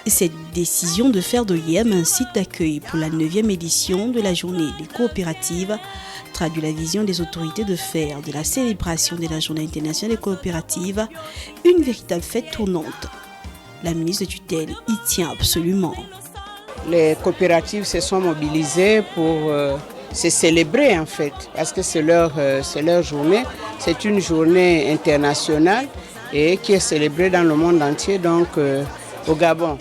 Cette décision de faire d'Oyem un site d'accueil pour la 9e édition de la journée des coopératives traduit la vision des autorités de faire de la célébration de la journée internationale des coopératives une véritable fête tournante. La ministre de tutelle y tient absolument. Les coopératives se sont mobilisées pour se célébrer en fait, parce que c'est leur journée. C'est une journée internationale et qui est célébrée dans le monde entier, donc au Gabon.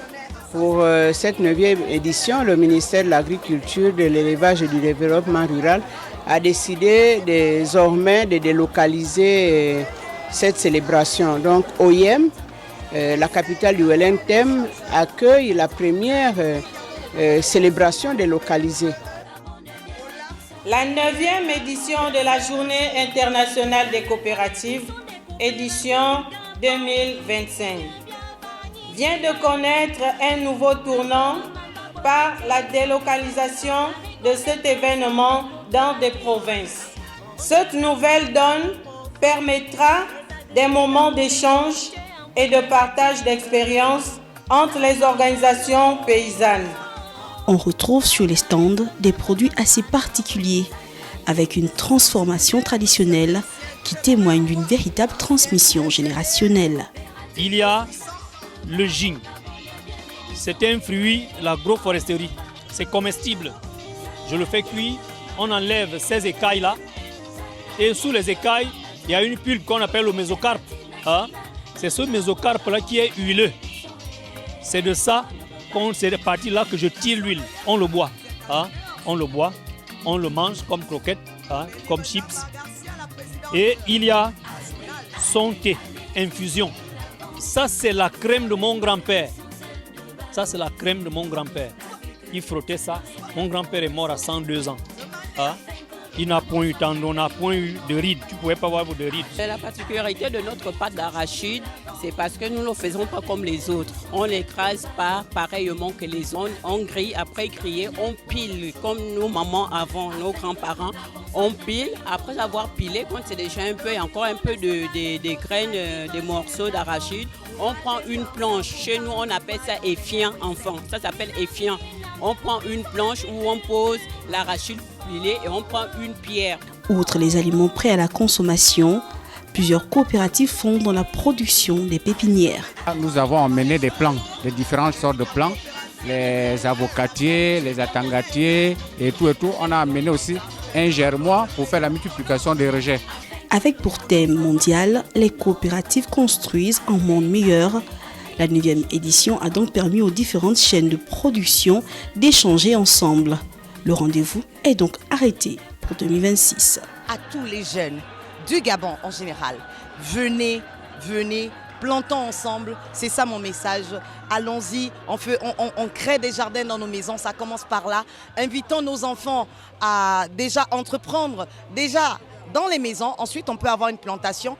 Pour cette 9e édition, le ministère de l'Agriculture, de l'Élevage et du Développement rural a décidé désormais de délocaliser cette célébration. Donc Oyem, la capitale du Wellington, accueille la première célébration délocalisée. La 9e édition de la Journée internationale des coopératives, édition 2025, vient de connaître un nouveau tournant par la délocalisation de cet événement dans des provinces. Cette nouvelle donne permettra des moments d'échange et de partage d'expériences entre les organisations paysannes. On retrouve sur les stands des produits assez particuliers, avec une transformation traditionnelle qui témoigne d'une véritable transmission générationnelle. Il y a le gin. C'est un fruit de l'agroforesterie. C'est comestible. Je le fais cuire, on enlève ces écailles-là. Et sous les écailles, il y a une pulpe qu'on appelle le mésocarpe. C'est ce mésocarpe-là qui est huileux. C'est de ça, c'est de partie-là que je tire l'huile. On le boit. On le boit, on le mange comme croquette, comme chips. Et il y a son thé, infusion. Ça, c'est la crème de mon grand-père. Ça, c'est la crème de mon grand-père. Il frottait ça. Mon grand-père est mort à 102 ans. Il n'a point eu tendon, n'a point eu de rides. Tu ne pouvais pas avoir de rides. La particularité de notre pâte d'arachide, c'est parce que nous ne le faisons pas comme les autres. On l'écrase pas pareillement que les autres. On grille, après griller, on pile comme nos mamans avant, nos grands-parents. On pile, après avoir pilé, quand c'est déjà encore un peu de graines, des morceaux d'arachide, on prend une planche. Chez nous, on appelle ça effiant, enfant. Ça s'appelle effiant. On prend une planche où on pose l'arachide pilé et on prend une pierre. Outre les aliments prêts à la consommation, plusieurs coopératives font dans la production des pépinières. Nous avons emmené des plants, de différentes sortes de plants, les avocatiers, les atangatiers et tout. On a amené aussi un germois pour faire la multiplication des rejets. Avec pour thème mondial, les coopératives construisent un monde meilleur. La 9e édition a donc permis aux différentes chaînes de production d'échanger ensemble. Le rendez-vous est donc arrêté pour 2026. À tous les jeunes du Gabon en général, venez, plantons ensemble, c'est ça mon message. Allons-y, on crée des jardins dans nos maisons, ça commence par là. Invitons nos enfants à déjà entreprendre, déjà dans les maisons, ensuite on peut avoir une plantation.